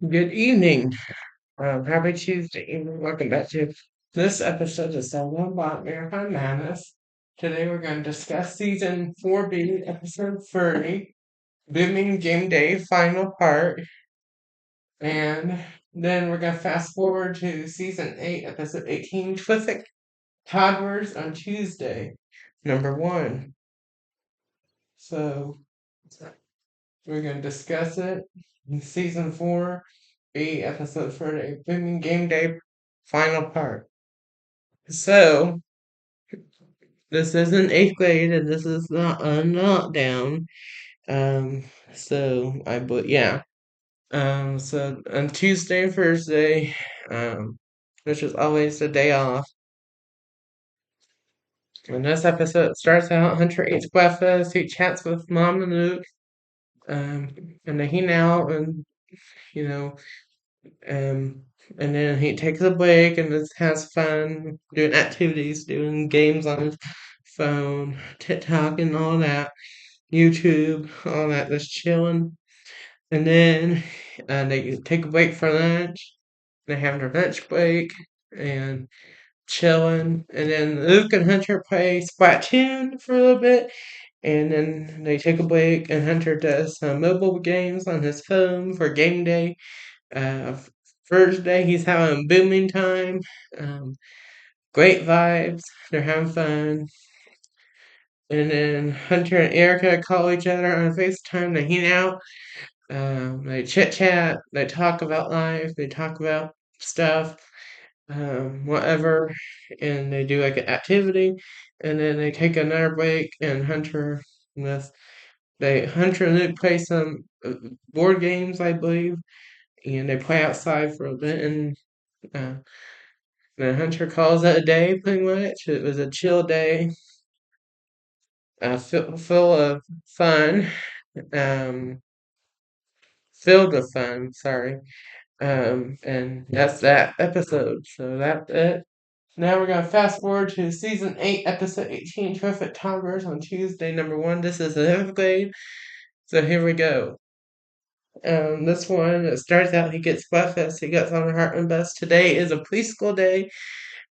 Good evening. Happy Tuesday evening. Welcome back to this episode of Solo Bot Marathon Madness. Today we're going to discuss Season 4B, Episode 30, Booming Game Day Final Part, and then we're going to fast forward to Season 8, Episode 18, Terrific Toddlers on Tuesday, number 1. So we're going to discuss it in Season 4B, Episode 30, Booming Game Day Final Part. So, this isn't eighth grade, and this is not a knockdown. Um, but yeah. So on Tuesday and Thursday, which is always the day off. And this episode starts out, Hunter eats breakfast, he chats with Mom and Luke, um, and they hang out, and you know, um, and then he takes a break and just has fun doing activities, doing games on his phone, TikTok, and all that. YouTube, all that, just chilling. And then they take a break for lunch. They have their lunch break and chilling. And then Luke and Hunter play Splatoon for a little bit. And then they take a break, and Hunter does some mobile games on his phone for game day. Uh, Thursday, he's having booming time. Um, Great vibes. They're having fun. And then Hunter and Erica call each other on FaceTime. They hang out. They chit chat, they talk about life, they talk about stuff, whatever, and they do like an activity, and then they take another break. And with Hunter and Luke play some board games, I believe, and they play outside for a bit, and uh, then Hunter calls it a day, pretty much. It was a chill day, full of fun, um, filled with fun. Sorry. And that's that episode. So that's it. Now we're gonna fast forward to season 8, episode 18, Terrific Toddlers on Tuesday, number 1. This is the 5th grade. So here we go. This one, it starts out, he gets breakfast, he gets on the Heartland bus. Today is a preschool day.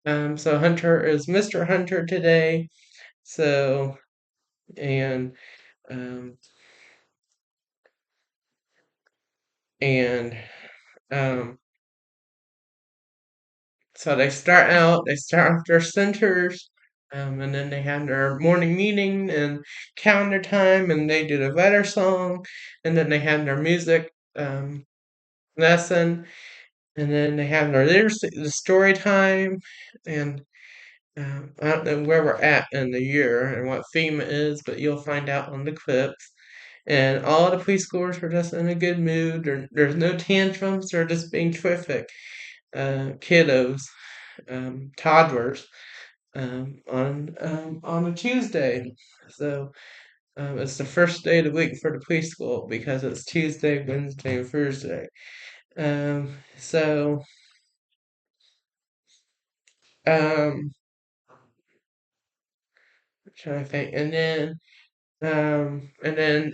So Hunter is Mr. Hunter today. So, and, um, and, um, So they start off their centers, and then they have their morning meeting and calendar time, and they do the letter song, and then they have their music lesson, and then they have their literacy, the story time, and I don't know where we're at in the year and what theme it is, but you'll find out on the clips. And all the preschoolers are just in a good mood. There's no tantrums. They're just being terrific kiddos, toddlers, on a Tuesday. So it's the first day of the week for the preschool because it's Tuesday, Wednesday, and Thursday. So I'm trying to think, and then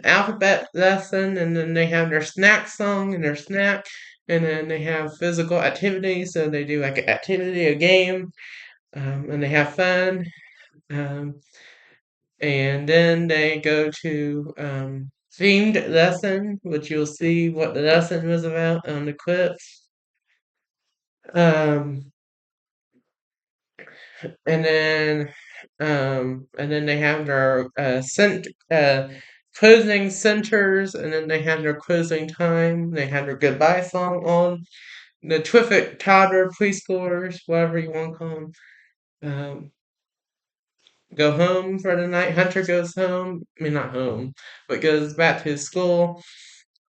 alphabet lesson, and then they have their snack song and their snack, and then they have physical activity. So they do like an activity, a game, and they have fun. Um, And then they go to themed lesson, which you'll see what the lesson was about on the clips. Um, and then they have their closing centers, and then they have their closing time. They have their goodbye song on. The terrific toddler preschoolers, whatever you want to call them, go home for the night. Hunter goes home. I mean, not home, but goes back to his school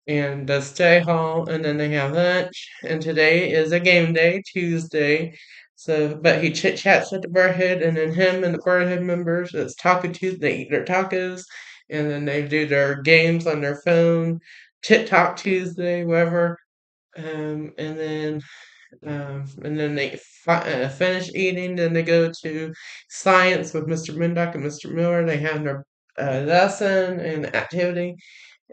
and does stay hall, and then they have lunch. And today is a game day, Tuesday. So, but he chit chats with the Burhead, and then him and the Burhead members, it's Taco Tuesday. They eat their tacos, and then they do their games on their phone, TikTok Tuesday, whatever. And then they finish eating. Then they go to science with Mr. Mindock and Mr. Miller. They have their lesson and activity,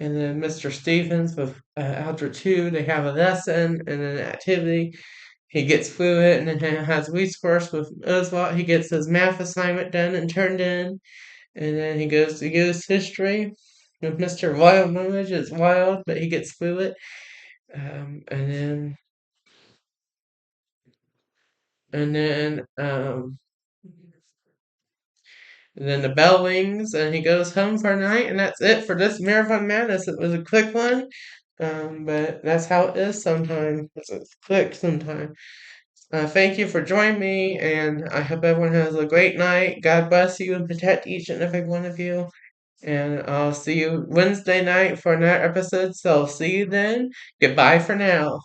And then Mr. Stevens with Algebra 2, they have a lesson and an activity. He gets through it, and then he has resource with Oswald. He gets his math assignment done and turned in, and then he goes to use history with Mr. Wild Knowledge. It's wild, but he gets through it. Um, and then and then and then the bell rings, and he goes home for the night, and that's it for this Marathon Madness. It was a quick one, but that's how it is sometimes. It's quick sometimes. Thank you for joining me, and I hope everyone has a great night. God bless you and protect each and every one of you. And I'll see you Wednesday night for another episode. So see you then. Goodbye for now.